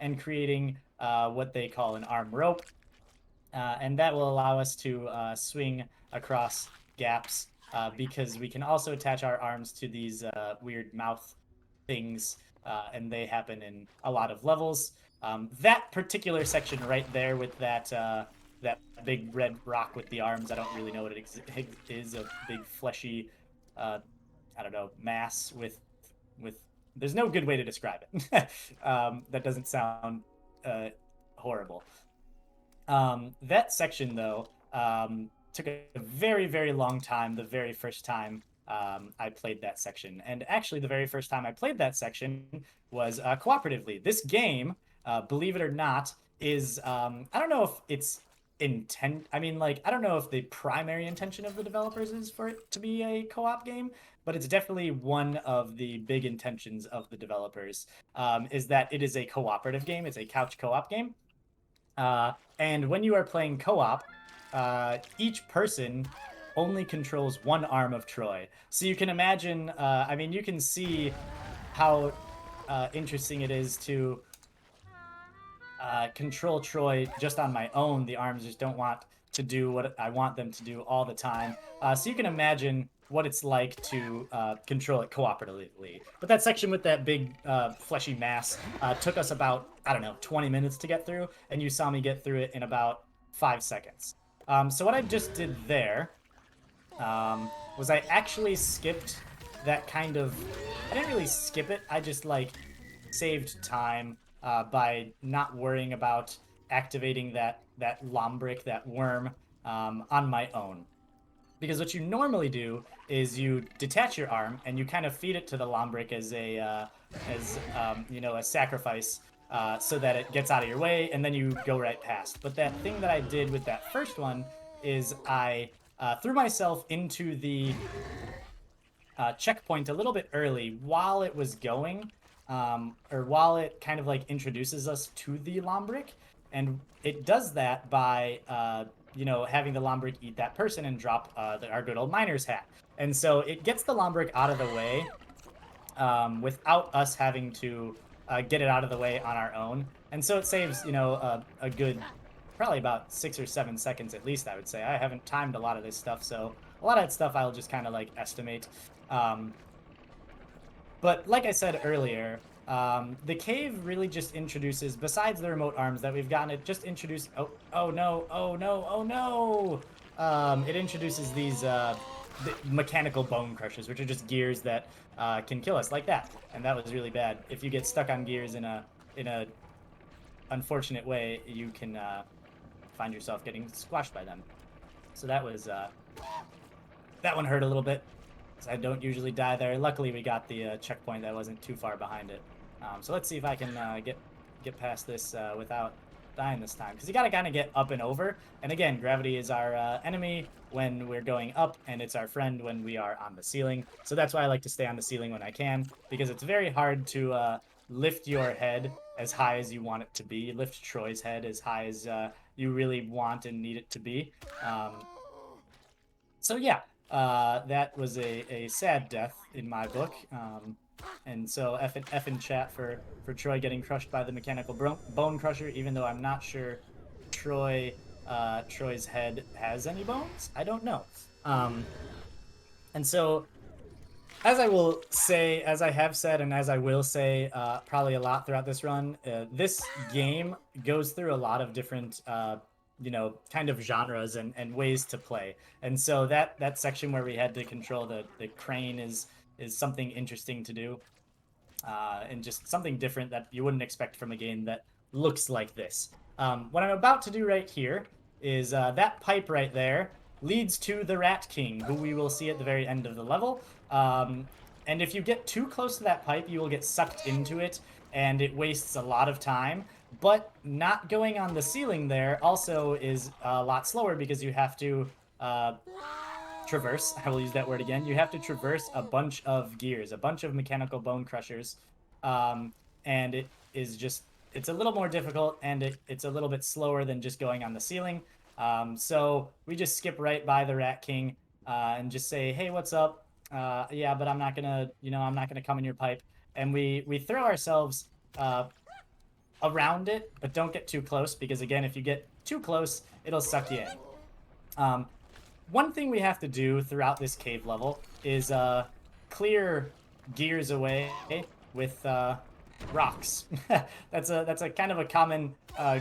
and creating what they call an arm rope. And that will allow us to swing across gaps because we can also attach our arms to these weird mouth things, and they happen in a lot of levels. That particular section right there with that big red rock with the arms, I don't really know what it is, a big fleshy, uh, I don't know, mass with. There's no good way to describe it. That doesn't sound uh, horrible. That section, though, took a very, very long time the very first time I played that section. And actually, the very first time I played that section was cooperatively. This game, believe it or not, is I don't know if it's intent. I mean, like, I don't know if the primary intention of the developers is for it to be a co-op game, but it's definitely one of the big intentions of the developers, is that it is a cooperative game. It's a couch co-op game. And when you are playing co-op, each person only controls one arm of Troy. So you can imagine, I mean, you can see how interesting it is to control Troy just on my own. The arms just don't want to do what I want them to do all the time. So you can imagine what it's like to control it cooperatively. But that section with that big fleshy mass took us about, I don't know, 20 minutes to get through, and you saw me get through it in about 5 seconds. So what I just did there was I actually skipped that kind of. I didn't really skip it. I just like saved time by not worrying about activating that lombric, that worm, on my own. Because what you normally do is you detach your arm and you kind of feed it to the lombric as a a sacrifice, so that it gets out of your way, and then you go right past. But that thing that I did with that first one is I threw myself into the checkpoint a little bit early while it was going, or while it kind of like introduces us to the lombric, and it does that by having the lombric eat that person and drop our good old miner's hat, and so it gets the lombric out of the way without us having to get it out of the way on our own, and so it saves a good probably about 6 or 7 seconds at least, I would say. I haven't timed a lot of this stuff, so a lot of that stuff I'll just kind of like estimate. Um, but like I said earlier, the cave really just introduces, besides the remote arms that we've gotten, it just introduced. Oh no! Oh no! Oh no! It introduces these the mechanical bone crushers, which are just gears that can kill us like that, and that was really bad. If you get stuck on gears in a unfortunate way, you can find yourself getting squashed by them. So that one hurt a little bit. I don't usually die there. Luckily, we got the checkpoint that wasn't too far behind it. So let's see if I can get past this without dying this time. Because you gotta kind of get up and over. And again, gravity is our enemy when we're going up, and it's our friend when we are on the ceiling. So that's why I like to stay on the ceiling when I can, because it's very hard to lift your head as high as you want it to be. Lift Troy's head as high as you really want and need it to be. So yeah, that was a sad death in my book. And so F in chat for Troy getting crushed by the mechanical bone crusher, even though I'm not sure Troy's head has any bones. I don't know. And so, as I will say, as I have said, and as I will say probably a lot throughout this run, this game goes through a lot of different kind of genres and ways to play. And so that section where we had to control the crane is something interesting to do, and just something different that you wouldn't expect from a game that looks like this. What I'm about to do right here is that pipe right there leads to the Rat King, who we will see at the very end of the level. And if you get too close to that pipe, you will get sucked into it, and it wastes a lot of time. But not going on the ceiling there also is a lot slower because you have to traverse. I will use that word again. You have to traverse a bunch of gears, a bunch of mechanical bone crushers, and it's a little more difficult, and it's a little bit slower than just going on the ceiling. So we just skip right by the Rat King and just say, "Hey, what's up? Yeah, but I'm not gonna come in your pipe." And we throw ourselves around it, but don't get too close because again, if you get too close, it'll suck you in. One thing we have to do throughout this cave level is clear gears away with rocks. That's a kind of a common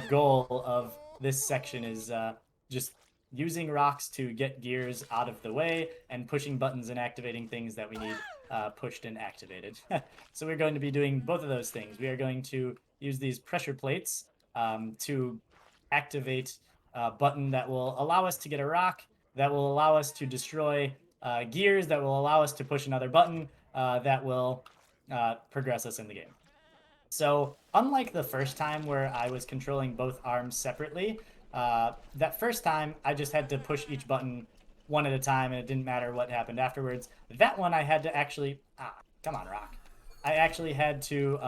goal of this section is just using rocks to get gears out of the way and pushing buttons and activating things that we need pushed and activated. So we're going to be doing both of those things. We are going to use these pressure plates to activate a button that will allow us to get a rock, that will allow us to destroy gears, that will allow us to push another button that will progress us in the game. So unlike the first time where I was controlling both arms separately, that first time I just had to push each button one at a time and it didn't matter what happened afterwards. That one I had to actually, come on, Rock. I actually had to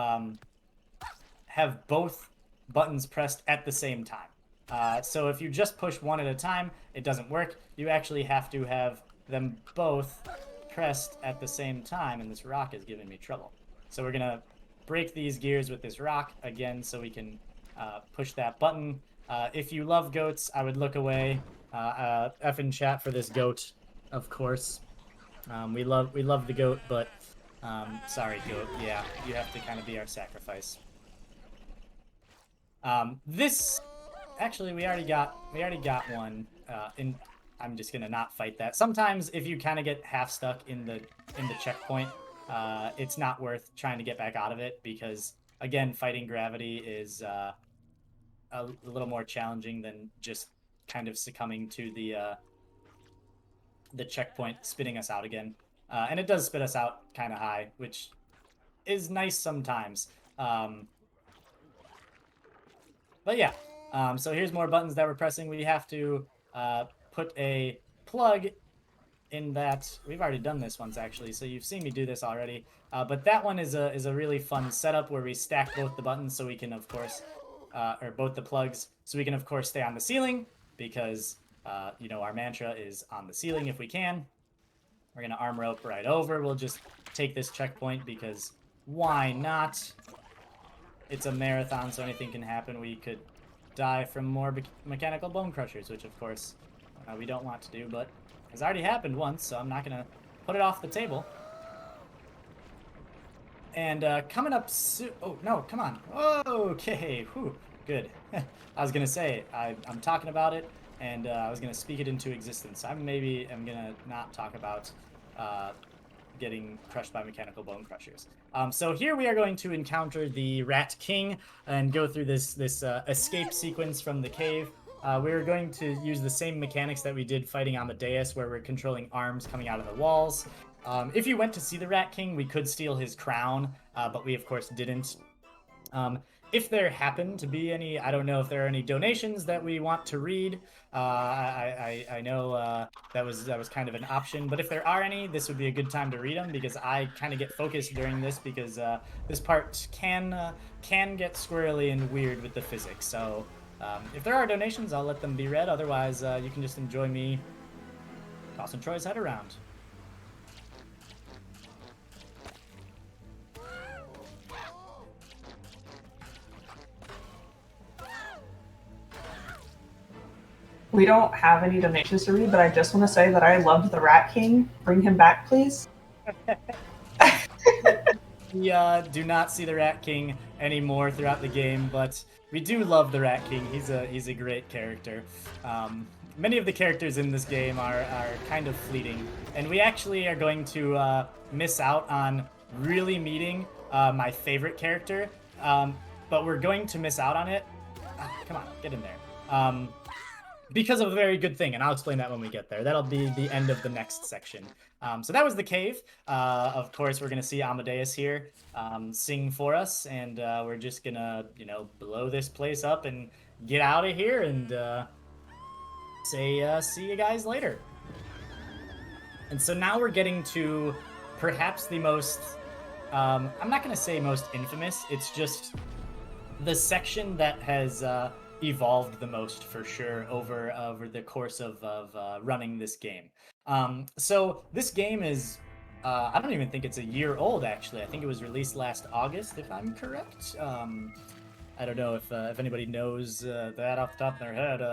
have both buttons pressed at the same time. So if you just push one at a time, it doesn't work. You actually have to have them both pressed at the same time, and this rock is giving me trouble. So we're gonna break these gears with this rock again so we can push that button. If you love goats, I would look away. F in chat for this goat, of course. We love the goat, but sorry, goat. Yeah, you have to kind of be our sacrifice. This actually we already got one. I'm just gonna not fight that. Sometimes if you kind of get half stuck in the checkpoint, it's not worth trying to get back out of it because again, fighting gravity is a little more challenging than just kind of succumbing to the checkpoint spitting us out again. And it does spit us out kind of high, which is nice sometimes. But yeah, so here's more buttons that we're pressing. We have to put a plug in that. We've already done this once actually, so you've seen me do this already. But that one is a really fun setup where we stack both the buttons so we can of course, or both the plugs, so we can of course stay on the ceiling because you know our mantra is on the ceiling if we can. We're gonna arm rope right over. We'll just take this checkpoint because why not? It's a marathon, so anything can happen. We could die from more mechanical bone crushers, which of course we don't want to do, but has already happened once, so I'm not gonna put it off the table. And coming up soon. Oh no, come on. Okay, whew, good. I was gonna say I'm talking about it, and I was gonna speak it into existence. I'm gonna not talk about getting crushed by mechanical bone crushers. So here we are going to encounter the Rat King and go through this escape sequence from the cave. We're going to use the same mechanics that we did fighting Amadeus, where we're controlling arms coming out of the walls. If you went to see the Rat King, we could steal his crown, but we of course didn't. If there happen to be any, I don't know if there are any donations that we want to read. I know that was kind of an option, but if there are any, this would be a good time to read them because I kind of get focused during this because this part can get squirrely and weird with the physics. So if there are donations, I'll let them be read. Otherwise, you can just enjoy me tossing Troy's head around. We don't have any donations to read, but I just want to say that I loved the Rat King. Bring him back, please. We do not see the Rat King anymore throughout the game, but we do love the Rat King. He's a great character. Many of the characters in this game are kind of fleeting, and we actually are going to miss out on really meeting my favorite character, but we're going to miss out on it. Come on, get in there. Because of a very good thing, and I'll explain that when we get there. That'll be the end of the next section. So that was the cave. Of course, we're going to see Amadeus here sing for us, and we're just going to, blow this place up and get out of here and say see you guys later. And so now we're getting to perhaps the most, I'm not going to say most infamous, it's just the section that has evolved the most for sure over the course of running this game. So this game is I don't even think it's a year old actually. I think it was released last August if I'm correct. I don't know if anybody knows that off the top of their head.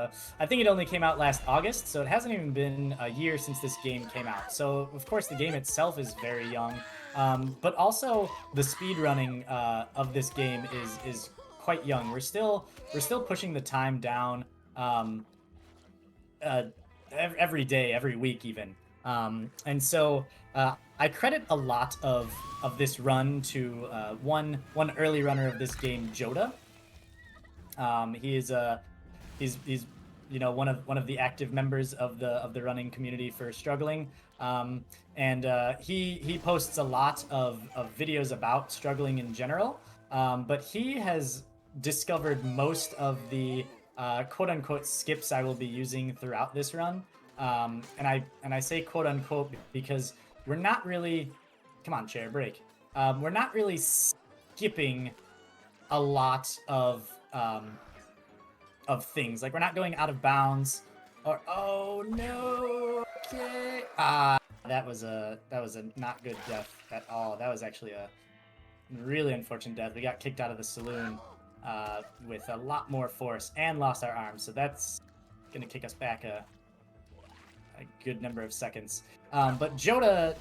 I think it only came out last August, so it hasn't even been a year since this game came out. So of course the game itself is very young, but also the speedrunning of this game is quite young. We're still pushing the time down uh, every day, every week, even. And so I credit a lot of this run to one early runner of this game, Joda. He is he's one of the active members of the running community for struggling, and he posts a lot of videos about struggling in general. But he has discovered most of the quote unquote skips I will be using throughout this run. And I say quote unquote because we're not really, come on, chair break. We're not really skipping a lot of things. Like we're not going out of bounds or oh no. Okay. That was a not good death at all. That was actually a really unfortunate death. We got kicked out of the saloon with a lot more force and lost our arms. So that's gonna kick us back a good number of seconds. But Joda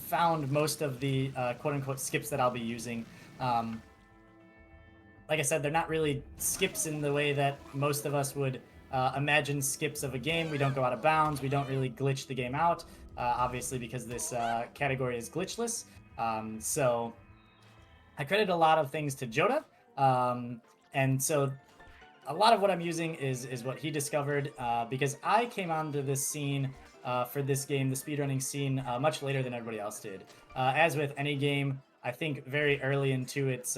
found most of the quote unquote skips that I'll be using. Like I said, they're not really skips in the way that most of us would imagine skips of a game. We don't go out of bounds. We don't really glitch the game out, obviously, because this category is glitchless. So I credit a lot of things to Joda. And so a lot of what I'm using is what he discovered because I came onto this scene for this game, the speedrunning scene, much later than everybody else did. As with any game, I think very early into its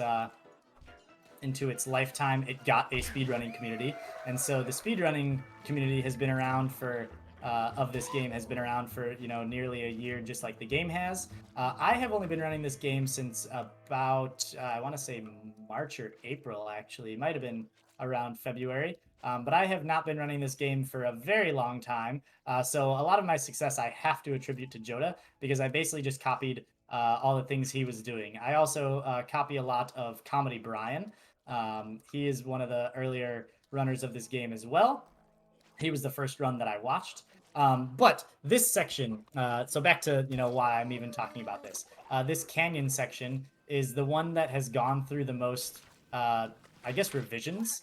lifetime, it got a speedrunning community, and so the speedrunning community has been around for of this game has been around for nearly a year, just like the game has. I have only been running this game since about I want to say March or April. Actually, it might have been around February. But I have not been running this game for a very long time. So a lot of my success I have to attribute to Joda because I basically just copied all the things he was doing. I also copy a lot of Comedy Brian. He is one of the earlier runners of this game as well. He was the first run that I watched. But this section, so back to why I'm even talking about this. This canyon section is the one that has gone through the most, I guess, revisions.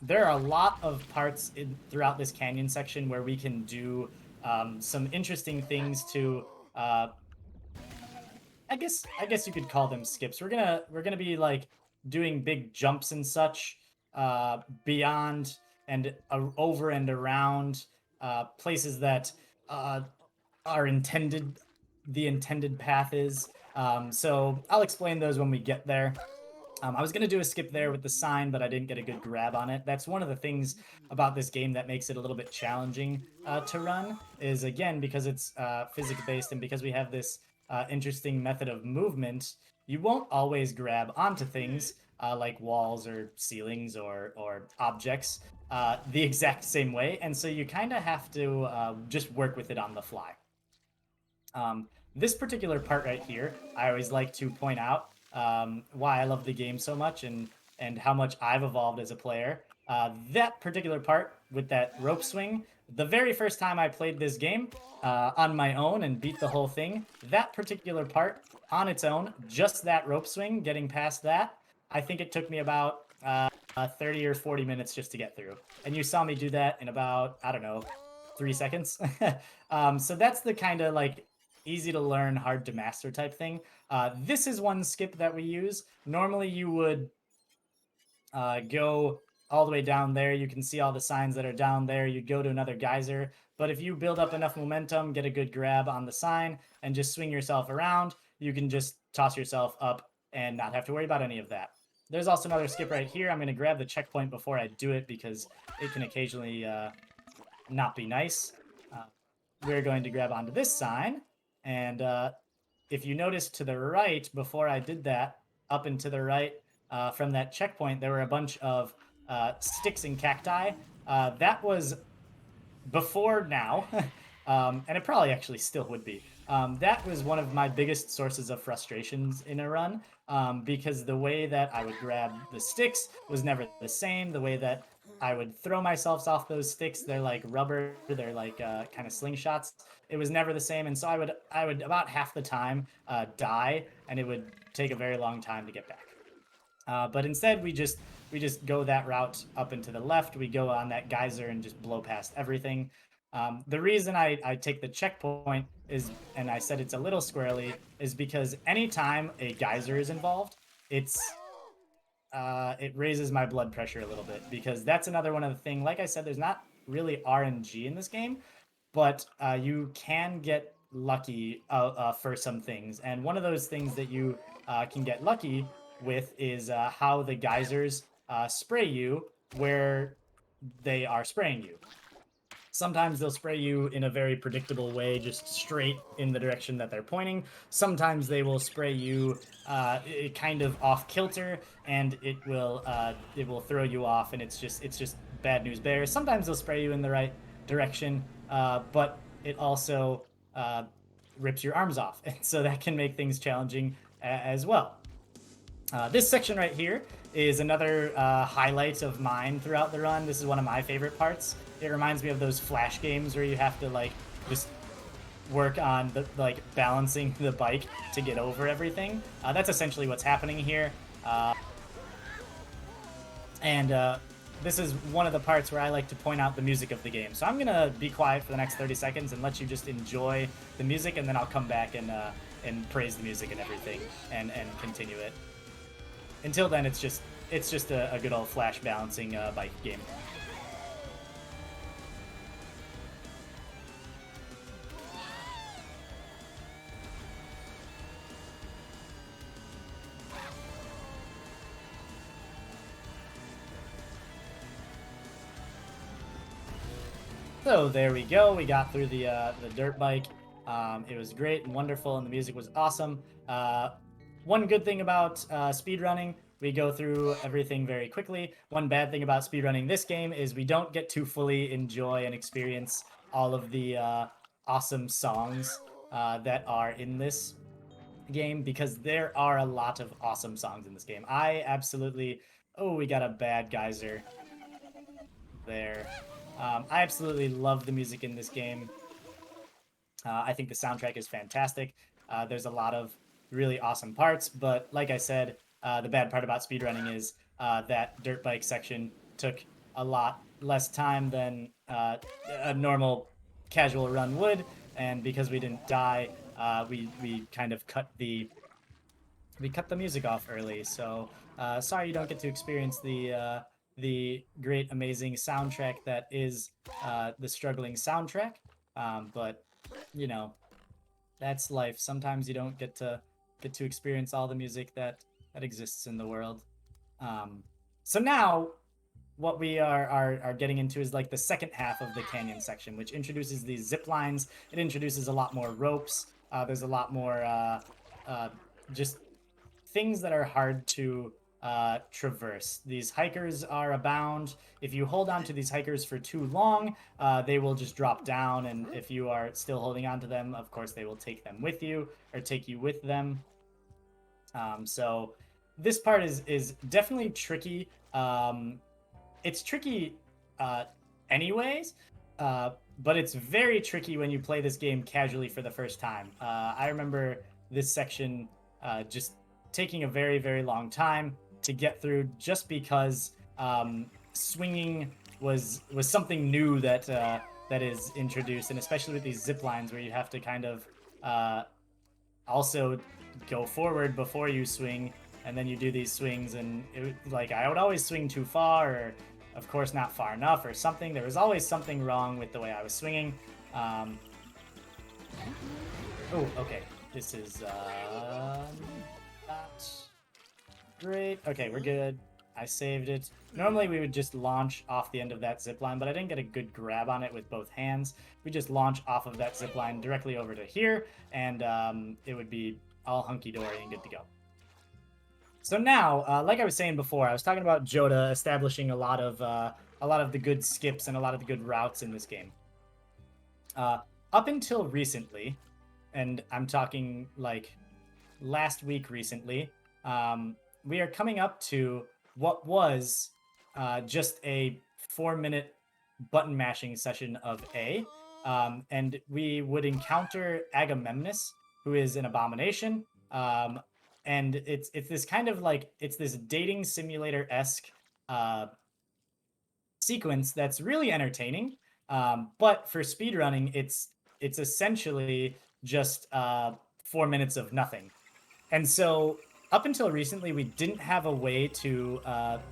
There are a lot of parts throughout this canyon section where we can do some interesting things to. I guess you could call them skips. We're gonna be like doing big jumps and such beyond and over and around places that are intended. The intended path is. So I'll explain those when we get there. I was going to do a skip there with the sign, but I didn't get a good grab on it. That's one of the things about this game that makes it a little bit challenging to run, is again, because it's physics-based and because we have this interesting method of movement, you won't always grab onto things like walls or ceilings or objects the exact same way. And so you kind of have to just work with it on the fly. This particular part right here, I always like to point out why I love the game so much and how much I've evolved as a player. That particular part with that rope swing, the very first time I played this game on my own and beat the whole thing, that particular part on its own, just that rope swing, getting past that, I think it took me about 30 or 40 minutes just to get through. And you saw me do that in about, I don't know, 3 seconds. So that's the kind of like easy to learn, hard to master type thing. This is one skip that we use. Normally you would go all the way down there. You can see all the signs that are down there. You'd go to another geyser. But if you build up enough momentum, get a good grab on the sign, and just swing yourself around, you can just toss yourself up and not have to worry about any of that. There's also another skip right here. I'm going to grab the checkpoint before I do it because it can occasionally not be nice. We're going to grab onto this sign. And if you notice to the right, before I did that, up and to the right from that checkpoint, there were a bunch of sticks and cacti. That was before now, and it probably actually still would be. That was one of my biggest sources of frustrations in a run, because the way that I would grab the sticks was never the same. The way that I would throw myself off those sticks, they're like rubber, they're like kind of slingshots. It was never the same, and so I would about half the time die, and it would take a very long time to get back. But instead, we just go that route up and to the left. We go on that geyser and just blow past everything. The reason I take the checkpoint is, and I said it's a little squirrely, is because anytime a geyser is involved, it raises my blood pressure a little bit, because that's another one of the thing. Like I said, there's not really RNG in this game, but you can get lucky for some things. And one of those things that you can get lucky with is how the geysers spray you where they are spraying you. Sometimes they'll spray you in a very predictable way, just straight in the direction that they're pointing. Sometimes they will spray you kind of off kilter, and it will throw you off, and it's just bad news bears. Sometimes they'll spray you in the right direction, but it also rips your arms off, and so that can make things challenging as well. This section right here is another highlight of mine throughout the run. This is one of my favorite parts. It reminds me of those Flash games where you have to like just work on the like balancing the bike to get over everything. That's essentially what's happening here. And this is one of the parts where I like to point out the music of the game. So I'm gonna be quiet for the next 30 seconds and let you just enjoy the music, and then I'll come back and praise the music and everything and continue it. Until then, it's just a good old Flash balancing bike game. So there we go. We got through the dirt bike. It was great and wonderful, and the music was awesome. One good thing about speedrunning, we go through everything very quickly. One bad thing about speedrunning this game is we don't get to fully enjoy and experience all of the awesome songs that are in this game, because there are a lot of awesome songs in this game. I absolutely... Oh, we got a bad geyser there. I absolutely love the music in this game. I think the soundtrack is fantastic. There's a lot of really awesome parts, but like I said, the bad part about speedrunning is that dirt bike section took a lot less time than a normal casual run would, and because we didn't die, we kind of cut the music off early. So sorry you don't get to experience the great, amazing soundtrack that is the struggling soundtrack. But you know, that's life. Sometimes you don't get to experience all the music that exists in the world. So now what we are getting into is like the second half of the canyon section, which introduces these zip lines. It introduces a lot more ropes. There's a lot more just things that are hard to traverse. These hikers are abound. If you hold on to these hikers for too long, they will just drop down, and if you are still holding on to them, of course, they will take them with you, or take you with them. So this part is definitely tricky. It's tricky anyways, but it's very tricky when you play this game casually for the first time. I remember this section just taking a very, very long time to get through, just because swinging was something new that is introduced, and especially with these zip lines where you have to kind of also go forward before you swing, and then you do these swings, and like I would always swing too far, or of course not far enough, or something. There was always something wrong with the way I was swinging. Oh, okay. This is not great. Okay, we're good. I saved it. Normally we would just launch off the end of that zip line, but I didn't get a good grab on it with both hands. We just launch off of that zip line directly over to here, and it would be all hunky-dory and good to go. So now, like I was saying before, I was talking about Joda establishing a lot of the good skips and a lot of the good routes in this game. Up until recently, and I'm talking like last week recently, we are coming up to what was just a 4-minute button mashing session of A. And we would encounter Agamemnus, who is an abomination. And it's this kind of like, it's this dating simulator-esque sequence that's really entertaining. But for speedrunning, it's essentially just 4 minutes of nothing. And so up until recently, we didn't have a way to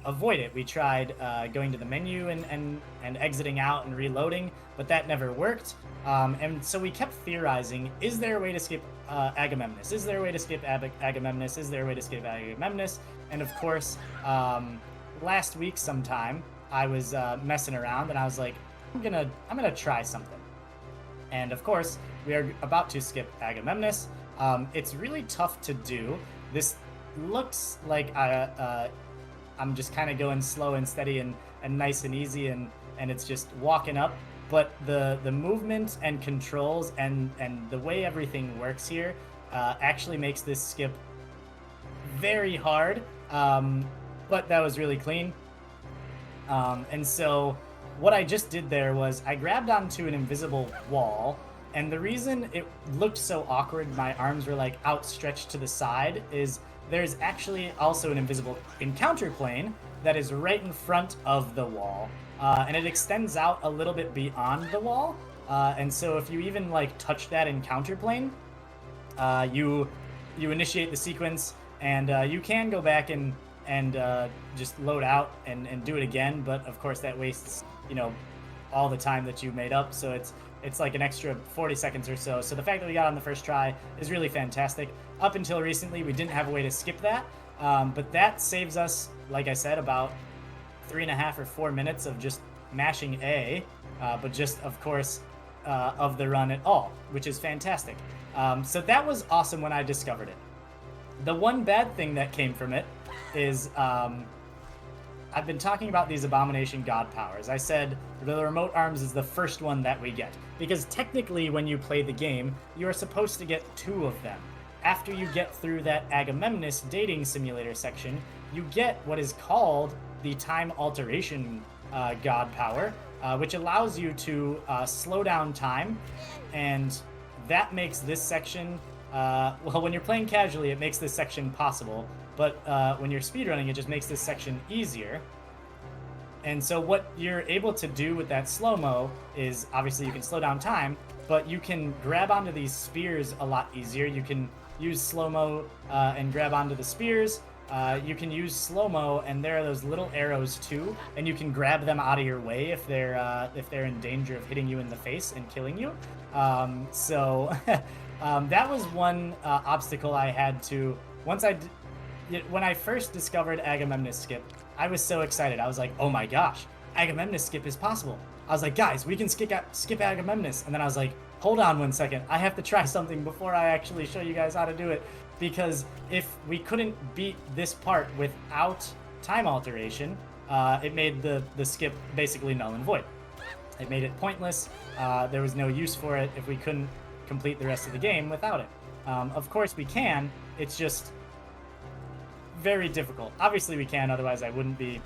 avoid it. We tried going to the menu and exiting out and reloading, but that never worked. And so we kept theorizing, is there a way to skip Agamemnus? Is there a way to skip Agamemnus? Is there a way to skip Agamemnus? And of course, last week sometime, I was messing around and I was like, I'm gonna try something. And of course, we are about to skip Agamemnus. It's really tough to do. This looks like I'm just kind of going slow and steady and nice and easy, and it's just walking up. But the movement and controls and the way everything works here actually makes this skip very hard. But that was really clean. And so what I just did there was I grabbed onto an invisible wall, and the reason it looked so awkward, my arms were like outstretched to the side, is there's actually also an invisible encounter plane that is right in front of the wall, and it extends out a little bit beyond the wall. And so if you even like touch that encounter plane, you initiate the sequence, and you can go back and just load out and do it again, but of course that wastes all the time that you made up, so it's like an extra 40 seconds or so. So the fact that we got on the first try is really fantastic. Up until recently, we didn't have a way to skip that, but that saves us, like I said, about 3.5 or 4 minutes of just mashing A, but just of course of the run at all, which is fantastic. So that was awesome when I discovered it. The one bad thing that came from it is I've been talking about these abomination god powers. I said the remote arms is the first one that we get, because technically when you play the game, you are supposed to get 2 of them. After you get through that Agamemnus dating simulator section, you get what is called the time alteration god power, which allows you to slow down time, and that makes this section, well, when you're playing casually, it makes this section possible, but when you're speedrunning, it just makes this section easier. And so what you're able to do with that slow-mo is, obviously you can slow down time, but you can grab onto these spears a lot easier. You can use slow-mo and grab onto the spears. You can use slow-mo, and there are those little arrows too, and you can grab them out of your way if they're in danger of hitting you in the face and killing you. So that was one obstacle I had to, when I first discovered Agamemnus skip, I was so excited. I was like, oh my gosh, Agamemnus skip is possible. I was like, guys, we can skip Agamemnus. And then I was like, hold on 1 second. I have to try something before I actually show you guys how to do it. Because if we couldn't beat this part without time alteration, it made the skip basically null and void. It made it pointless. There was no use for it if we couldn't complete the rest of the game without it. Of course we can, it's just very difficult. Obviously we can, otherwise I wouldn't be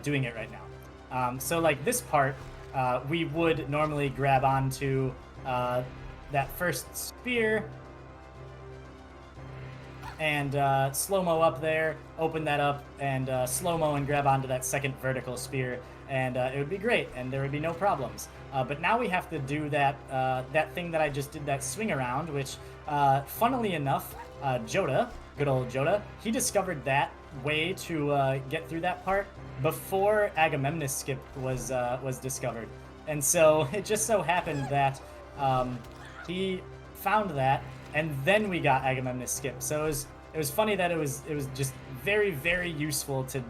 doing it right now. So like this part, we would normally grab onto that first spear and slow-mo up there, open that up, and slow-mo and grab onto that second vertical spear, and it would be great, and there would be no problems. But now we have to do that thing that I just did, that swing around, which, funnily enough, Joda, good old Joda, he discovered that way to get through that part before Agamemnus skip was discovered. And so it just so happened that he found that, and then we got Agamemnus skip. So it was funny that it was just very, very useful to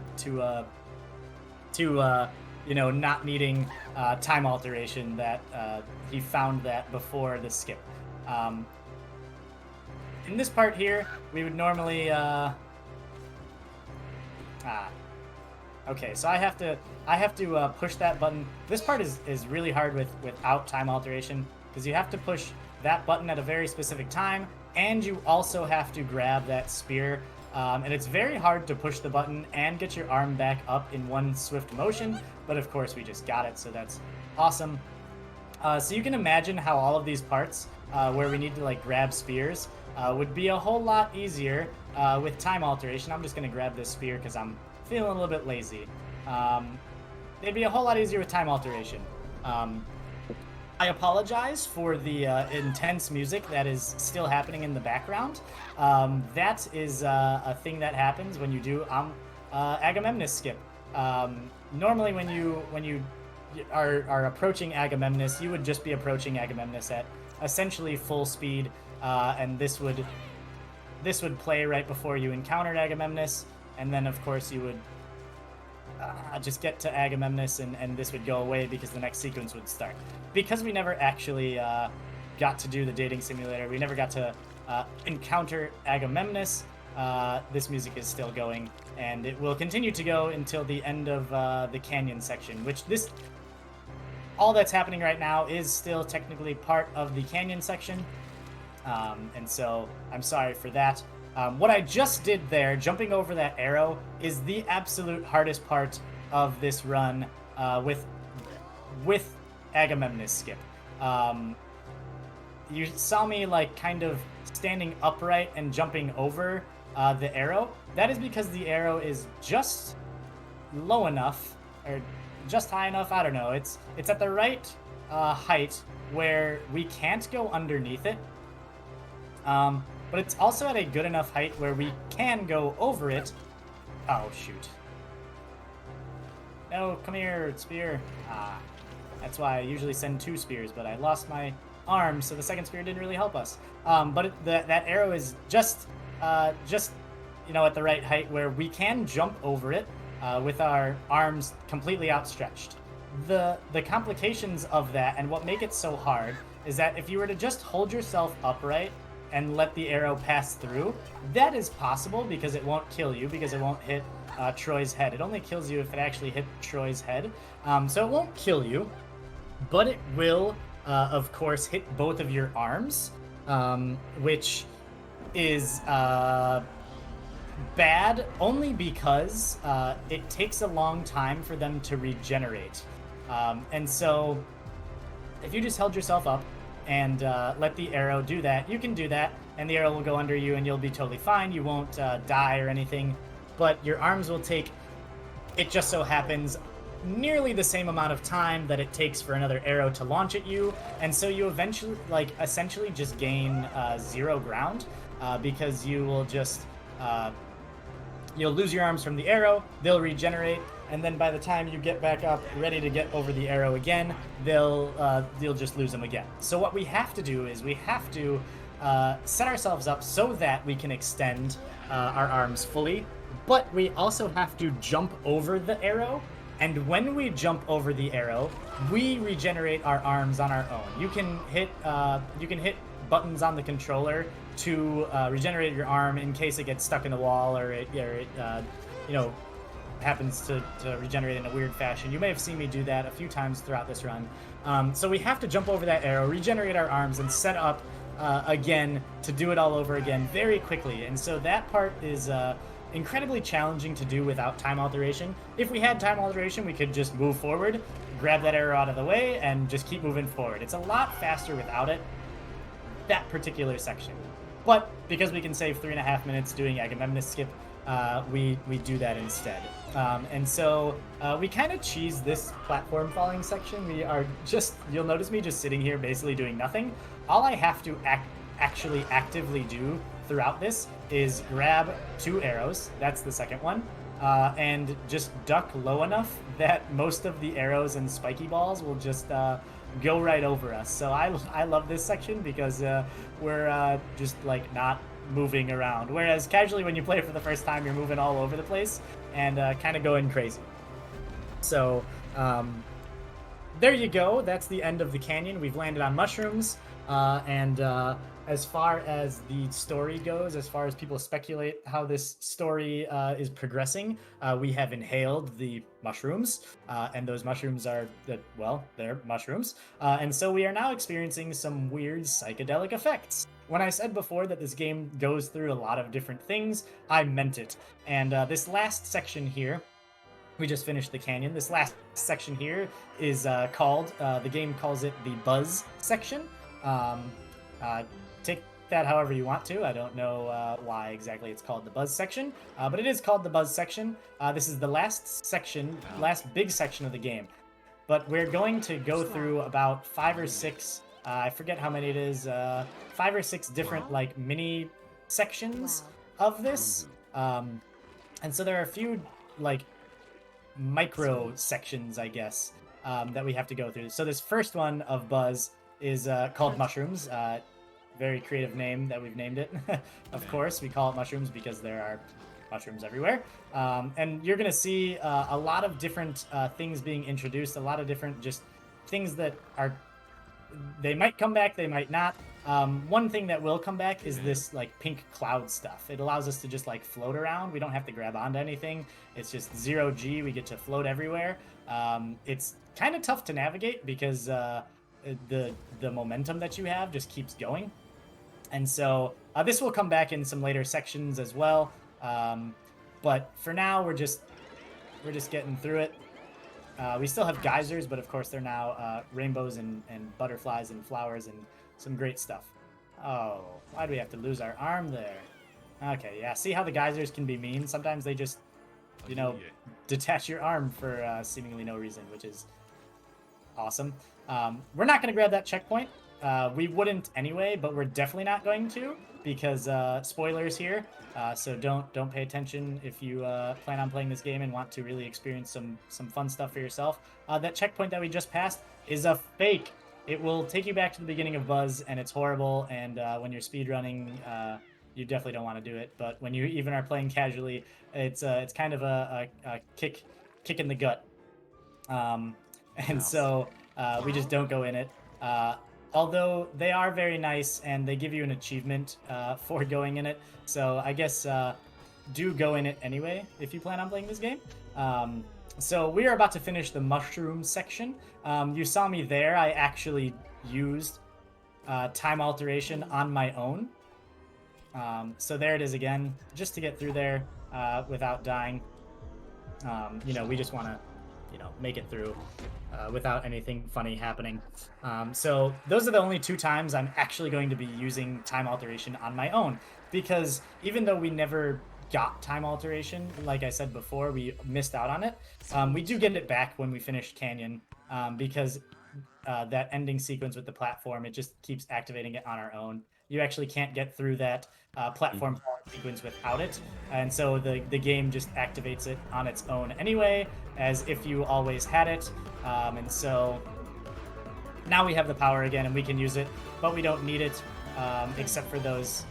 not needing time alteration, that he found that before the skip. In this part here, we would normally okay, so I have to push that button. This part is really hard without time alteration, because you have to push that button at a very specific time, and you also have to grab that spear. And it's very hard to push the button and get your arm back up in one swift motion, but of course we just got it, so that's awesome. So you can imagine how all of these parts where we need to like grab spears would be a whole lot easier with time alteration. I'm just going to grab this spear because I'm feeling a little bit lazy. It'd be a whole lot easier with time alteration. I apologize for the intense music that is still happening in the background. That is a thing that happens when you do Agamemnus skip. Normally when you are approaching Agamemnus, you would just be approaching Agamemnus at essentially full speed, and this would play right before you encountered Agamemnus, and then of course you would just get to Agamemnus, and this would go away because the next sequence would start. Because we never actually got to do the dating simulator, we never got to encounter Agamemnus, this music is still going, and it will continue to go until the end of the canyon section, which all that's happening right now is still technically part of the canyon section, and so I'm sorry for that. What I just did there, jumping over that arrow, is the absolute hardest part of this run with Agamemnus skip. You saw me like kind of standing upright and jumping over the arrow. That is because the arrow is just low enough, or just high enough, I don't know. It's at the right height where we can't go underneath it. But it's also at a good enough height where we can go over it. Oh, shoot. No, come here, spear. That's why I usually send 2 spears, but I lost my arm, so the second spear didn't really help us. But that arrow is just at the right height where we can jump over it with our arms completely outstretched. The complications of that and what make it so hard is that if you were to just hold yourself upright and let the arrow pass through, that is possible because it won't kill you, because it won't hit Troy's head. It only kills you if it actually hit Troy's head. So it won't kill you, but it will, of course, hit both of your arms, which is bad only because it takes a long time for them to regenerate. And so if you just held yourself up and let the arrow do that, you can do that, and the arrow will go under you and you'll be totally fine. You won't die or anything, but your arms will take, it just so happens, nearly the same amount of time that it takes for another arrow to launch at you, and so you eventually, essentially just gain 0 ground, because you will just, you'll lose your arms from the arrow, they'll regenerate, and then by the time you get back up, ready to get over the arrow again, you'll just lose them again. So what we have to do is we have to set ourselves up so that we can extend our arms fully, but we also have to jump over the arrow, and when we jump over the arrow, we regenerate our arms on our own. You can hit buttons on the controller to regenerate your arm in case it gets stuck in the wall or it happens to regenerate in a weird fashion. You may have seen me do that a few times throughout this run. So we have to jump over that arrow, regenerate our arms, and set up again to do it all over again very quickly. And so that part is incredibly challenging to do without time alteration. If we had time alteration, we could just move forward, grab that arrow out of the way, and just keep moving forward. It's a lot faster without it, that particular section. But because we can save 3.5 minutes doing Agamemnus skip, we do that instead. And so we kind of cheese this platform falling section. We are just, you'll notice me just sitting here basically doing nothing. All I have to actually actively do throughout this is grab 2 arrows, that's the second one, and just duck low enough that most of the arrows and spiky balls will just go right over us. So I love this section because we're just like not moving around, whereas casually when you play it for the first time, you're moving all over the place and kind of going crazy. So there you go, that's the end of the canyon. We've landed on mushrooms, and as far as the story goes, as far as people speculate how this story is progressing, we have inhaled the mushrooms, and those mushrooms are, they're mushrooms. And so we are now experiencing some weird psychedelic effects. When I said before that this game goes through a lot of different things, I meant it. And this last section here, we just finished the canyon. This last section here is the game calls it the Buzz section. Take that however you want to. I don't know why exactly it's called the Buzz section, but it is called the Buzz section. This is the last section, last big section of the game. But we're going to go through about 5 or 6, I forget how many it is, 5 or 6 different like mini sections of this. And so there are a few like micro sections, I guess, that we have to go through. So this first one of Buzz is called Mushrooms. Very creative name that we've named it. Of course, we call it Mushrooms because there are mushrooms everywhere. And you're going to see a lot of different things being introduced, a lot of different just things that are, they might come back, they might not. One thing that will come back is this like pink cloud stuff. It allows us to just like float around. We don't have to grab onto anything. It's just 0G. We get to float everywhere. It's kind of tough to navigate because the momentum that you have just keeps going. And so this will come back in some later sections as well. But for now, we're just getting through it. We still have geysers, but of course they're now rainbows and butterflies and flowers and some great stuff. Oh, why do we have to lose our arm there? Okay, yeah, see how the geysers can be mean? Sometimes they just, you know, detach your arm for seemingly no reason, which is awesome. We're not going to grab that checkpoint. We wouldn't anyway, but we're definitely not going to because spoilers here. So don't pay attention if you plan on playing this game and want to really experience some fun stuff for yourself. That checkpoint that we just passed is a fake. It will take you back to the beginning of Buzz, and it's horrible. And when you're speedrunning, you definitely don't want to do it. But when you even are playing casually, it's kind of a kick in the gut. And so we just don't go in it. Although they are very nice and they give you an achievement for going in it. So I guess do go in it anyway if you plan on playing this game. So we are about to finish the mushroom section. You saw me there. I actually used time alteration on my own. So there it is again, just to get through there without dying. You know, we just want to, you know, make it through without anything funny happening. So those are the only 2 times I'm actually going to be using time alteration on my own, because even though we never got time alteration, like I said before, we missed out on it. We do get it back when we finish Canyon, because that ending sequence with the platform, it just keeps activating it on our own. You actually can't get through that platform sequence without it, and so the game just activates it on its own anyway, as if you always had it. And so now we have the power again, and we can use it, but we don't need it, except for those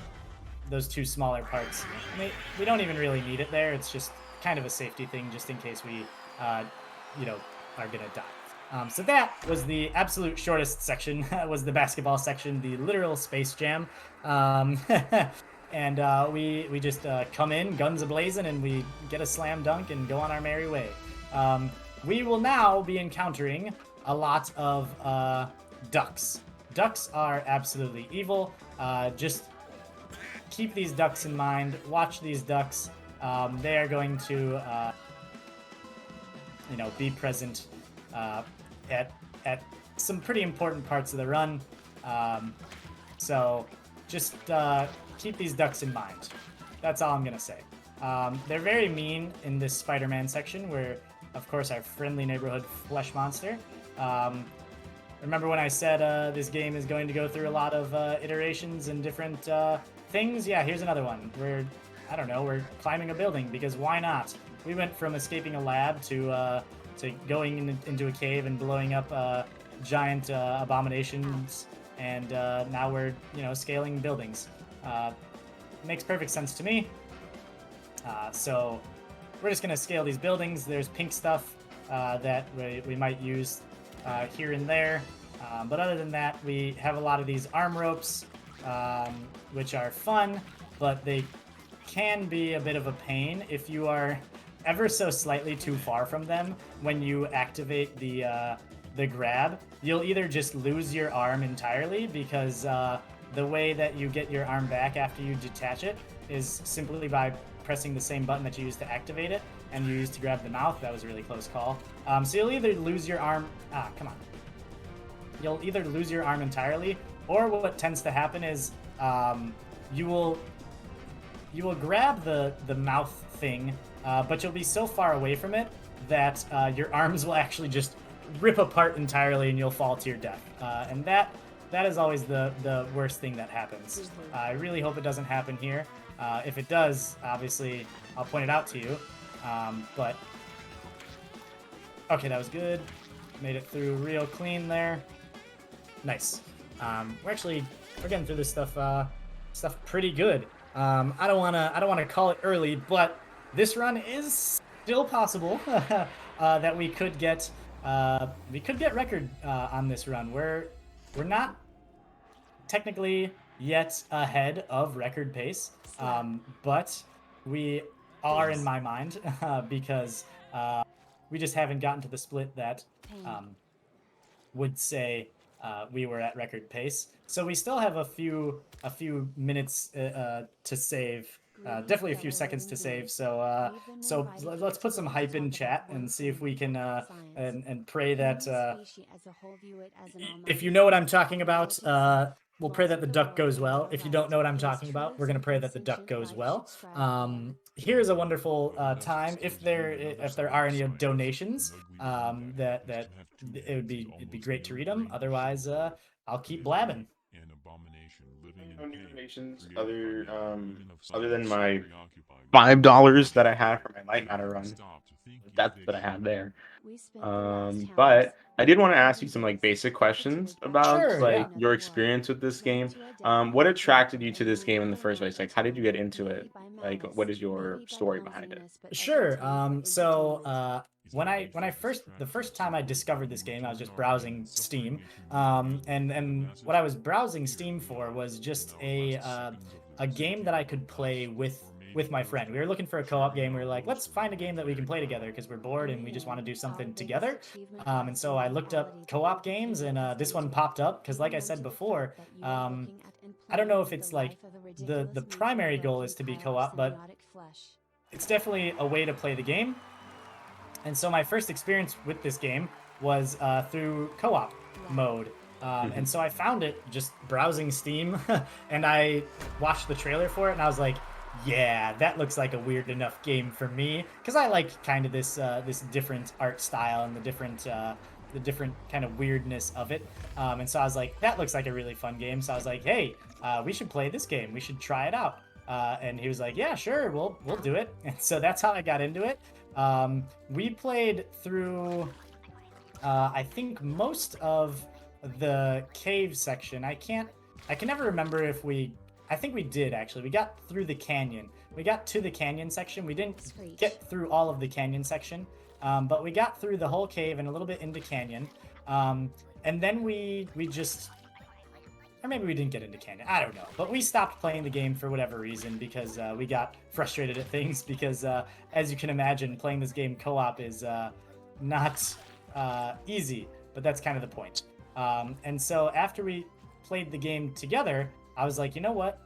2 smaller parts. I mean, we don't even really need it there. It's just kind of a safety thing, just in case we, you know, are gonna die. So that was the absolute shortest section. Was the basketball section, the literal Space Jam. And we just come in, guns a-blazing, and we get a slam dunk and go on our merry way. We will now be encountering a lot of ducks. Ducks are absolutely evil. Just keep these ducks in mind. Watch these ducks. They are going to, you know, be present at some pretty important parts of the run. So just keep these ducks in mind. That's all I'm gonna say. They're very mean in this Spider-Man section, where, of course, our friendly neighborhood flesh monster. Remember when I said this game is going to go through a lot of iterations and different things? Yeah, here's another one. We're climbing a building, because why not? We went from escaping a lab to going into a cave and blowing up giant abominations, and now we're, you know, scaling buildings. Makes perfect sense to me. So we're just gonna scale these buildings. There's pink stuff that we might use here and there, but other than that, we have a lot of these arm ropes. which are fun, but they can be a bit of a pain if you are ever so slightly too far from them when you activate the grab. You'll either just lose your arm entirely because the way that you get your arm back after you detach it is simply by pressing the same button that you used to activate it and you used to grab the mouth. That was a really close call. So you'll either lose your arm. Come on. You'll either lose your arm entirely, or what tends to happen is you will grab the mouth thing, but you'll be so far away from it that your arms will actually just rip apart entirely and you'll fall to your death. And that is always the worst thing that happens. I really hope it doesn't happen here. If it does, obviously, I'll point it out to you. But okay, that was good. Made it through real clean there. Nice. We're getting through this stuff pretty good. I don't wanna call it early, but this run is still possible that we could get record on this run. We're not technically yet ahead of record pace, but we are in my mind because we just haven't gotten to the split that would say we were at record pace. So we still have a few minutes to save. Definitely a few seconds to save. So let's put some hype in chat and see if we can and pray that if you know what I'm talking about, we'll pray that the duck goes well. If you don't know what I'm talking about, we're gonna pray that the duck goes well. Here's a wonderful time if there are any donations that it'd be great to read them. Otherwise, I'll keep blabbing. No new donations other than my $5 that I had for my light matter run. That's what I have there. But I did want to ask you some like basic questions about Sure, like yeah. your experience with this game. What attracted you to this game in the first place? Like, how did you get into it? Like, what is your story behind it? Sure. When I the first time I discovered this game, I was just browsing Steam, and what I was browsing Steam for was just a game that I could play with my friend. We were looking for a co-op game. We were like, let's find a game that we can play together because we're bored and we just want to do something together. And so I looked up co-op games, and this one popped up because, like I said before, I don't know if it's like the primary goal is to be co-op, but it's definitely a way to play the game. And so my first experience with this game was through co-op mode. And so I found it just browsing Steam, and I watched the trailer for it, and I was like, yeah, that looks like a weird enough game for me, because I like kind of this different art style and the different kind of weirdness of it. And so I was like, that looks like a really fun game. So I was like, hey, we should play this game. We should try it out. And he was like, yeah, sure, we'll do it. And so that's how I got into it. We played through, I think, most of the cave section. I can never remember if I think we did actually. We got through the canyon. We got to the canyon section. We didn't get through all of the canyon section, but we got through the whole cave and a little bit into canyon. And then we just, or maybe we didn't get into canyon. I don't know. But we stopped playing the game for whatever reason because we got frustrated at things because, as you can imagine, playing this game co-op is not easy, but that's kind of the point. And so after we played the game together, I was like, you know what?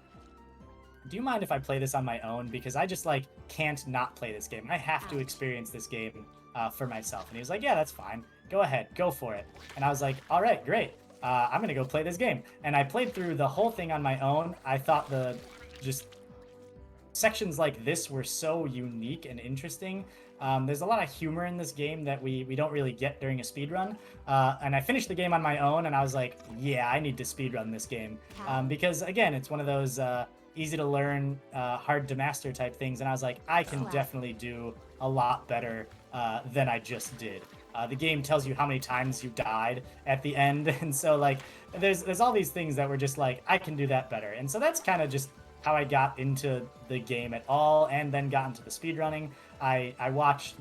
Do you mind if I play this on my own? Because I just like can't not play this game. I have to experience this game for myself. And he was like, yeah, that's fine. Go ahead, go for it. And I was like, all right, great. I'm gonna go play this game. And I played through the whole thing on my own. I thought just sections like this were so unique and interesting. There's a lot of humor in this game that we don't really get during a speedrun. And I finished the game on my own, and I was like, yeah, I need to speedrun this game. Because, again, it's one of those easy to learn, hard to master type things. And I was like, I can definitely do a lot better than I just did. The game tells you how many times you died at the end. And so, like, there's all these things that were just like, I can do that better. And so that's kind of just how I got into the game at all, and then got into the speedrunning. I watched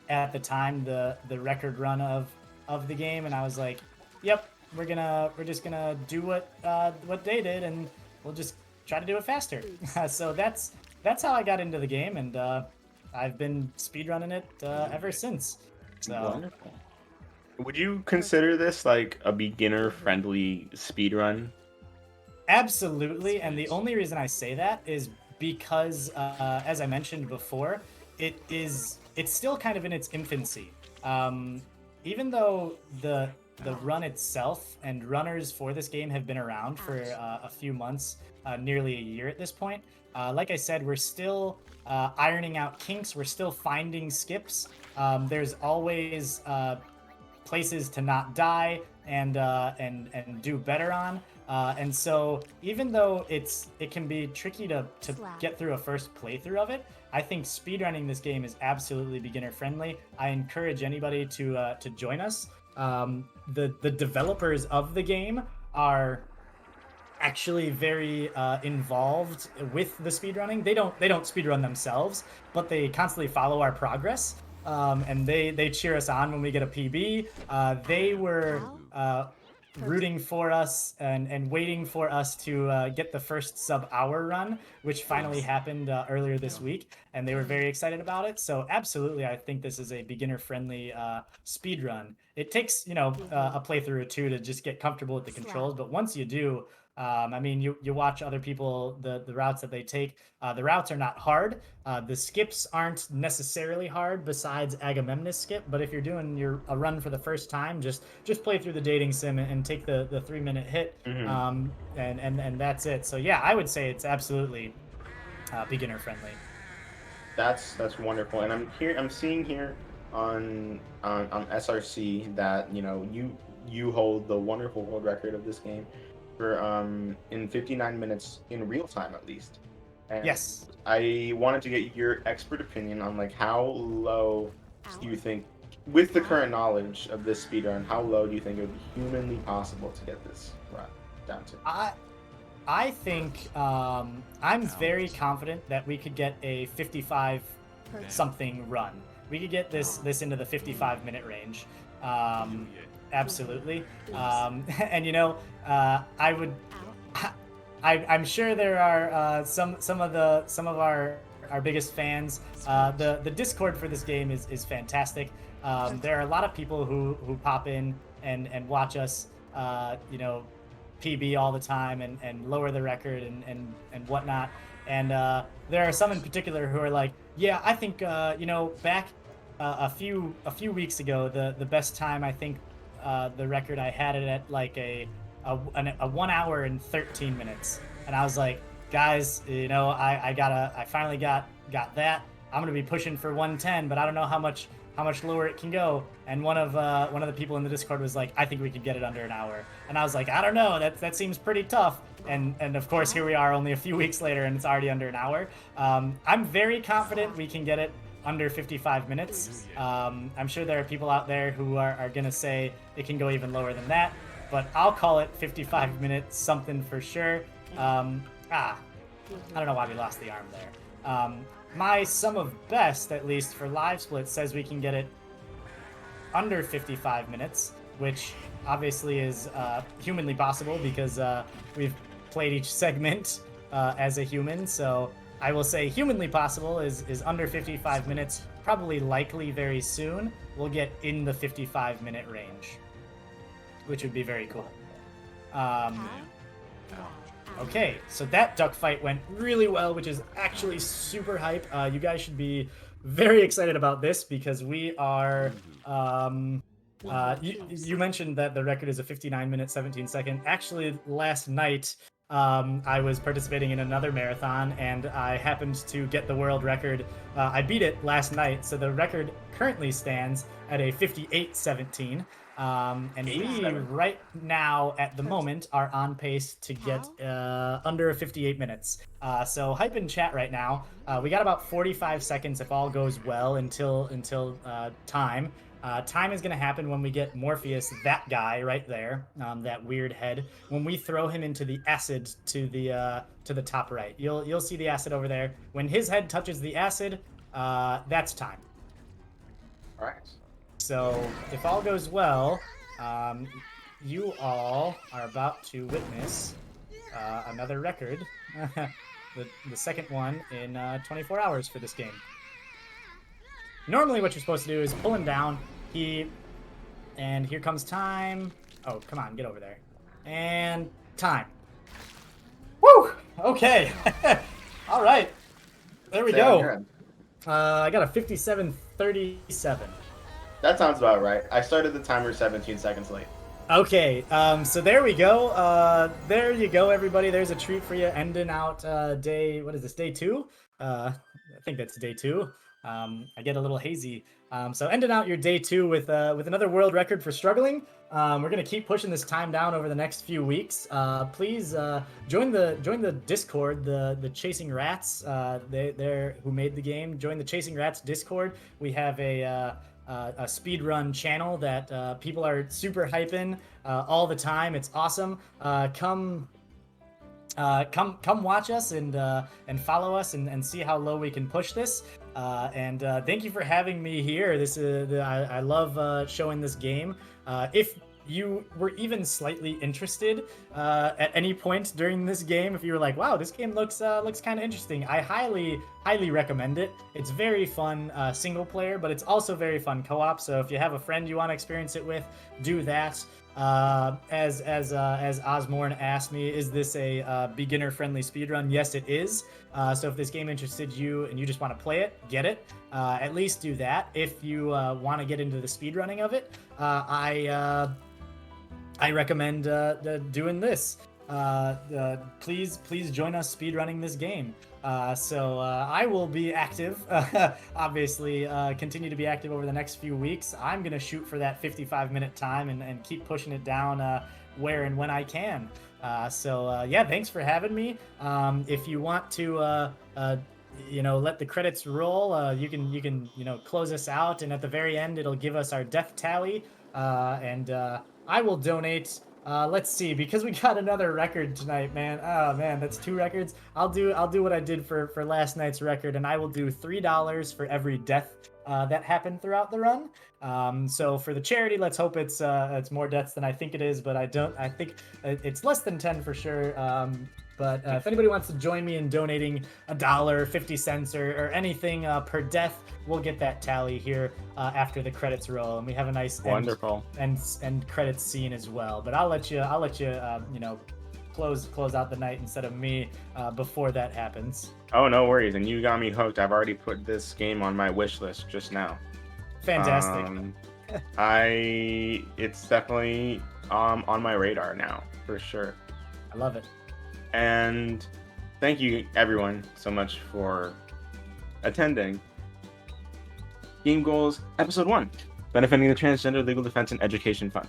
at the time the record run of the game, and I was like, yep, we're just gonna do what they did, and we'll just try to do it faster. So that's how I got into the game, and I've been speedrunning it ever since. So Wonderful. Would you consider this like a beginner-friendly speedrun? absolutely, and the only reason I say that is because, as I mentioned before, it's still kind of in its infancy. Even though the run itself and runners for this game have been around for a few months, nearly a year at this point. Like I said, we're still ironing out kinks. We're still finding skips. There's always places to not die and do better on. And so even though it can be tricky to get through a first playthrough of it, I think speedrunning this game is absolutely beginner friendly. I encourage anybody to join us. The developers of the game are actually very involved with the speedrunning. They don't speedrun themselves, but they constantly follow our progress. And they cheer us on when we get a PB. They were rooting for us and waiting for us to get the first sub-hour run, which finally happened earlier this week, and they were very excited about it. So absolutely, I think this is a beginner-friendly speed run. It takes, you know, a playthrough or two to just get comfortable with the controls, but once you do, I mean, you watch other people, the routes that they take. The routes are not hard. The skips aren't necessarily hard besides Agamemnon's skip, but if you're doing a run for the first time, just play through the dating sim and take the 3-minute hit, and that's it. So yeah, I would say it's absolutely beginner friendly. That's wonderful, and I'm seeing here on SRC that you hold the wonderful world record of this game for in 59 minutes in real time at least. And yes. I wanted to get your expert opinion on like how low do you think, with the current knowledge of this speedrun, how low do you think it would be humanly possible to get this run down to? I think I'm very confident that we could get a 55 something run. We could get this into the 55-minute range. Absolutely. And you know, I'm sure there are some of our biggest fans. The Discord for this game is fantastic. There are a lot of people who pop in and watch us, you know, PB all the time and lower the record and whatnot. And there are some in particular who are like, yeah, I think you know, back a few weeks ago, the best time, I think the record, I had it at like a 1 hour and 13 minutes, and I was like, guys, you know, I finally got that. I'm gonna be pushing for 110, but I don't know how much lower it can go. And one of the people in the Discord was like, I think we could get it under an hour. And I was like, I don't know, that seems pretty tough. And of course, here we are only a few weeks later, and it's already under an hour. I'm very confident we can get it under 55 minutes. I'm sure there are people out there who are gonna say it can go even lower than that, but I'll call it 55 minutes something for sure. I don't know why we lost the arm there. My sum of best, at least for live split, says we can get it under 55 minutes, which obviously is humanly possible because we've played each segment as a human. So I will say humanly possible is under 55 minutes, probably likely very soon. We'll get in the 55-minute range, which would be very cool. Okay, so that duck fight went really well, which is actually super hype. You guys should be very excited about this because we are... you mentioned that the record is a 59-minute, 17-second. Actually, last night, I was participating in another marathon, and I happened to get the world record. I beat it last night, so the record currently stands at a 58-17. And we, right now, at the moment, are on pace to get under 58 minutes. So hype in chat right now. We got about 45 seconds if all goes well until time. Time is going to happen when we get Morpheus, that guy right there, that weird head. When we throw him into the acid to the top right, you'll see the acid over there. When his head touches the acid, that's time. All right. So if all goes well, you all are about to witness another record, the second one in 24 hours for this game. Normally what you're supposed to do is pull him down. And here comes time. Oh, come on, get over there. And time. Woo! Okay. All right. There we go. I got a 57:37. That sounds about right. I started the timer 17 seconds late. Okay, so there we go. There you go, everybody. There's a treat for you. Ending out day, what is this, day 2? I think that's day 2. I get a little hazy. So ending out your day 2 with another world record for struggling. We're gonna keep pushing this time down over the next few weeks. Please join the Discord, the Chasing Rats. They're who made the game. Join the Chasing Rats Discord. We have a speedrun channel that people are super hyping all the time. It's awesome. Come watch us and follow us and see how low we can push this. And thank you for having me here. This is I love showing this game. If you were even slightly interested at any point during this game, if you were like, wow, this game looks kind of interesting, I highly recommend it. It's very fun single player, but it's also very fun co-op. So if you have a friend you want to experience it with, do that. As Osborne asked me, is this a beginner-friendly speedrun? Yes, it is. So if this game interested you and you just want to play it, get it. At least do that. If you want to get into the speedrunning of it, I recommend doing this. Please join us speedrunning this game. So I will be active, obviously, continue to be active over the next few weeks. I'm going to shoot for that 55-minute time and keep pushing it down where and when I can. Yeah, thanks for having me. If you want to let the credits roll, you can close us out, and at the very end it'll give us our death tally, and I will donate. Let's see, because we got another record tonight, man. Oh man, that's 2 records. I'll do what I did for last night's record, and I will do $3 for every death that happened throughout the run. So for the charity, let's hope it's more deaths than I think it is, but I think it's less than 10 for sure. But if anybody wants to join me in donating $1, 50 cents, or anything per death, we'll get that tally here after the credits roll, and we have a nice wonderful end credits scene as well. But I'll let you close out the night instead of me before that happens. Oh, no worries, and you got me hooked. I've already put this game on my wish list just now. Fantastic. It's definitely on my radar now for sure. I love it. And thank you everyone so much for attending Gamegoyles episode 1, benefiting the Transgender Legal Defense and Education Fund.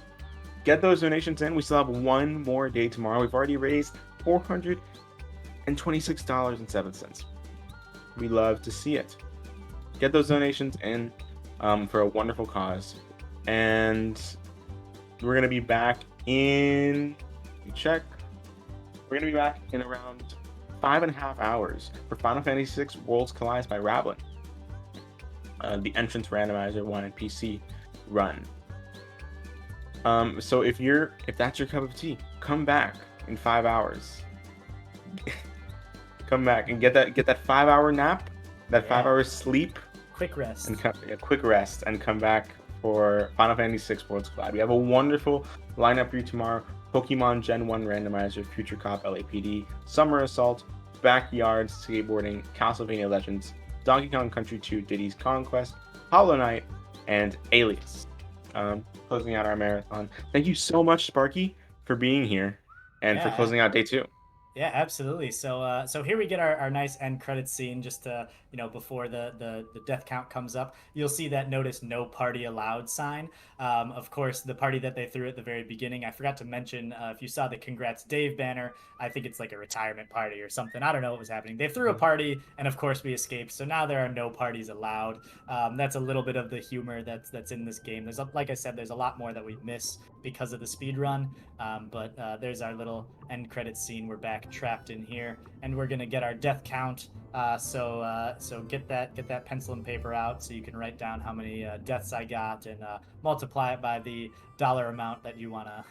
Get those donations in. We still have one more day tomorrow. We've already raised $426.07. We love to see it. Get those donations in for a wonderful cause. And we're going to be back in... Check. We're going to be back in around 5.5 hours for Final Fantasy VI Worlds Collide by Rablin. The Entrance Randomizer 1 and PC run. So if that's your cup of tea, come back in 5 hours. Come back and get that 5-hour nap, that 5 hours sleep, quick rest, and quick rest, and come back for Final Fantasy VI Worlds Collide. We have a wonderful lineup for you tomorrow: Pokemon Gen 1 Randomizer, Future Cop LAPD, Summer Assault, Backyard Skateboarding, Castlevania Legends, Donkey Kong Country 2, Diddy's Conquest, Hollow Knight, and Alias. Closing out our marathon. Thank you so much, Sparky, for being here and for closing out day 2. Yeah, absolutely. So here we get our nice end credits scene. Just to, before the death count comes up, you'll see that notice "No Party Allowed" sign. Of course, the party that they threw at the very beginning. I forgot to mention, if you saw the Congrats Dave banner, I think it's like a retirement party or something. I don't know what was happening. They threw a party, and of course we escaped. So now there are no parties allowed. That's a little bit of the humor that's in this game. Like I said, there's a lot more that we miss because of the speed run. But there's our little end credit scene. We're back trapped in here, and we're gonna get our death count. So get that pencil and paper out so you can write down how many deaths I got and multiply it by the dollar amount that you wanna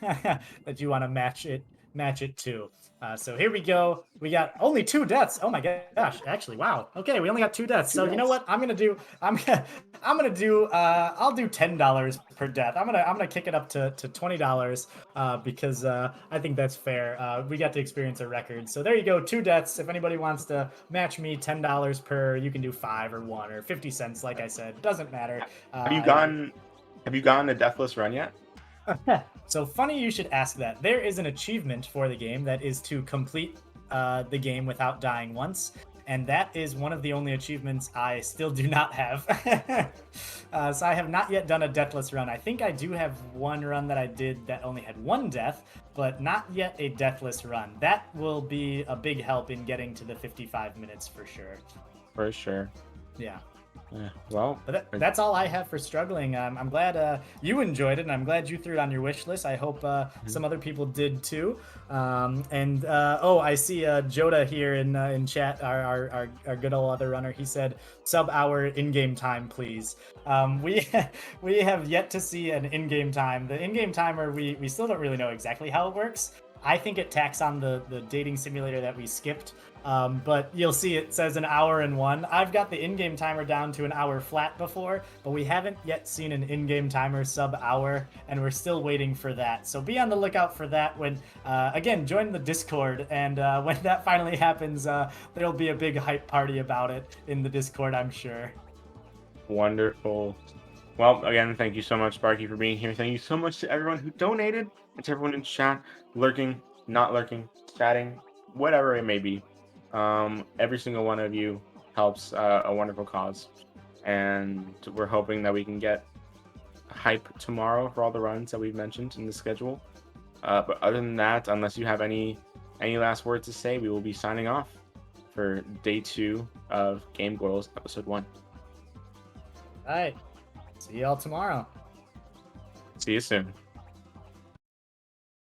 match it to. So here we go. We got only 2 deaths. Oh my gosh! Actually, wow. Okay, we only got 2 deaths. So you know what? I'll do I'll do $10 per death. I'm gonna kick it up to $20 because I think that's fair. We got to experience a record. So there you go, 2 deaths. If anybody wants to match me $10 per, you can do 5 or 1 or 50 cents. Like I said, doesn't matter. Have you gone a deathless run yet? So funny you should ask that. There is an achievement for the game that is to complete the game without dying once, and that is one of the only achievements I still do not have. So I have not yet done a deathless run. I think I do have one run that I did that only had 1 death, but not yet a deathless run. That will be a big help in getting to the 55 minutes for sure. For sure. Yeah. Yeah, well, but that's all I have for struggling. I'm glad you enjoyed it, and I'm glad you threw it on your wish list. I hope some other people did too. I see Joda here in chat, our good old other runner. He said sub-hour in-game time, please. We have yet to see an in-game time. The in-game timer, we still don't really know exactly how it works. I think it tacks on the dating simulator that we skipped. But you'll see it says 1 hour and 1. I've got the in-game timer down to 1 hour flat before, but we haven't yet seen an in-game timer sub-hour, and we're still waiting for that. So be on the lookout for that when, again, join the Discord, and when that finally happens, there'll be a big hype party about it in the Discord, I'm sure. Wonderful. Well, again, thank you so much, Sparky, for being here. Thank you so much to everyone who donated, and to everyone in chat, lurking, not lurking, chatting, whatever it may be. Every single one of you helps a wonderful cause, and we're hoping that we can get hype tomorrow for all the runs that we've mentioned in the schedule. But other than that, unless you have any last words to say, we will be signing off for day 2 of Gamegoyles episode 1. All right. See y'all tomorrow. See you soon.